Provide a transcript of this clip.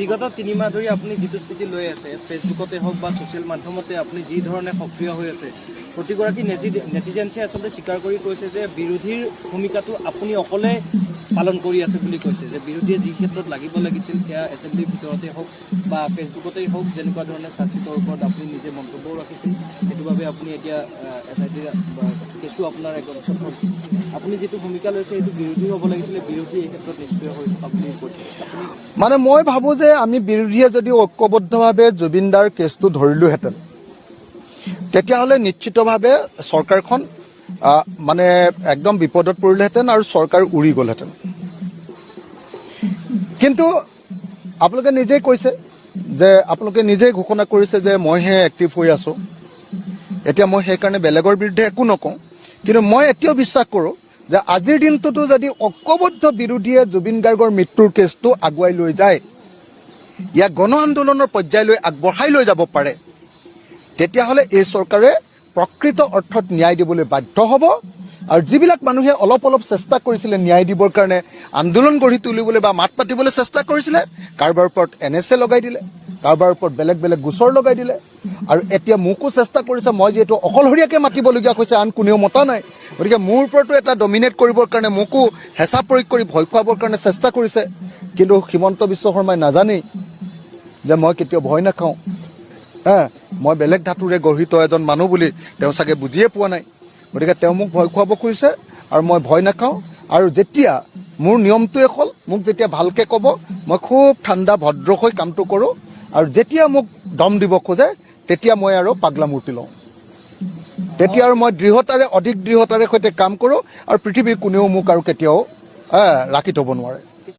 বিগত 3 মাহ ধৰি আপুনি যিটো স্থিতি লৈ আছে ফেচবুকতে হওক বা ছ'চিয়েল মাধ্যমতে আপুনি যি ধৰণে সক্ৰিয় হৈ আছে প্ৰতিগৰাকী নেটিজেন্সে আচলতে স্বীকাৰ কৰি কৈছে যে বিৰোধীৰ ভূমিকাটো আপুনি অকলে পালন কৰি আছে বুলি কৈছে যে বিৰোধীয়ে যি ক্ষেত্ৰত লাগিব লাগিছিল সেয়া এছেম্বলিৰ ভিতৰতে হওক বা ফেচবুকতেই হওক যেনেকুৱা ধৰণে চাৰ্জশ্বিটৰ ওপৰত আপুনি নিজে মন্তব্যও ৰাখিছিল সেইটো বাবে আপুনি এতিয়া SIT কেছটো আপোনাৰ এগেইনষ্টত হ'ল আপুনি যিটো ভূমিকা লৈছে সেইটো বিৰোধী হ'ব লাগিছিলে বিৰোধী এই ক্ষেত্ৰত নিষ্ক্ৰিয় হৈ আপুনি কৈছে আপুনি মানে মই ভাবোঁ যে আমি বিৰোধীয়ে যদি ঐক্যবদ্ধভাৱে জুবিনদাৰ কেছটো ধৰিলোহেঁতেন তেতিয়াহ'লে নিশ্চিতভাৱে চৰকাৰখন মানে একদম বিপদত পৰিলেহেঁতেন আৰু চৰকাৰ উৰি গ'লহেঁতেন কিন্তু আপোনালোকে নিজেই কৈছে যে আপোনালোকে নিজেই ঘোষণা কৰিছে যে মইহে এক্টিভ হৈ আছোঁ এতিয়া মই সেইকাৰণে বেলেগৰ বিৰুদ্ধে একো নকওঁ কিন্তু মই এতিয়াও বিশ্বাস কৰোঁ যে আজিৰ দিনটোতো যদি ঐক্যবদ্ধ বিৰোধীয়ে জুবিন গাৰ্গৰ মৃত্যুৰ কেছটো আগুৱাই লৈ যায় ইয়াক গণ আন্দোলনৰ পৰ্যায়লৈ আগবঢ়াই লৈ যাব পাৰে তেতিয়াহ'লে এই চৰকাৰে প্ৰকৃত অৰ্থত ন্যায় দিবলৈ বাধ্য হ'ব আৰু যিবিলাক মানুহে অলপ অলপ চেষ্টা কৰিছিলে ন্যায় দিবৰ কাৰণে আন্দোলন গঢ়ি তুলিবলৈ বা মাত পাতিবলৈ চেষ্টা কৰিছিলে কাৰোবাৰ ওপৰত NSA লগাই দিলে কাৰোবাৰ ওপৰত বেলেগ বেলেগ গোচৰ লগাই দিলে আৰু এতিয়া মোকো চেষ্টা কৰিছে মই যিহেতু অকলশৰীয়াকৈ মাতিবলগীয়া হৈছে আন কোনেও মতা নাই গতিকে মোৰ ওপৰতো এটা ডমিনেট কৰিবৰ কাৰণে মোকো হেঁচা প্ৰয়োগ কৰি ভয় খুৱাবৰ কাৰণে চেষ্টা কৰিছে কিন্তু হিমন্ত বিশ্ব শৰ্মাই নাজানেই যে মই কেতিয়াও ভয় নাখাওঁ মই বেলেগ ধাতুৰে গঢ়িত এজন মানুহ বুলি তেওঁ চাগে বুজিয়ে পোৱা নাই গতিকে তেওঁ মোক ভয় খুৱাব খুজিছে আৰু মই ভয় নাখাওঁ আৰু যেতিয়া মোৰ নিয়মটোৱে হ'ল মোক যেতিয়া ভালকৈ ক'ব মই খুব ঠাণ্ডা ভদ্ৰ হৈ কামটো কৰোঁ আৰু যেতিয়া মোক দম দিব খোজে তেতিয়া মই আৰু পাগলা মূৰ্তি লওঁ তেতিয়া আৰু মই অধিক দৃঢ়তাৰে সৈতে কাম কৰোঁ আৰু পৃথিৱীৰ কোনেও মোক আৰু কেতিয়াও ৰাখি থ'ব নোৱাৰে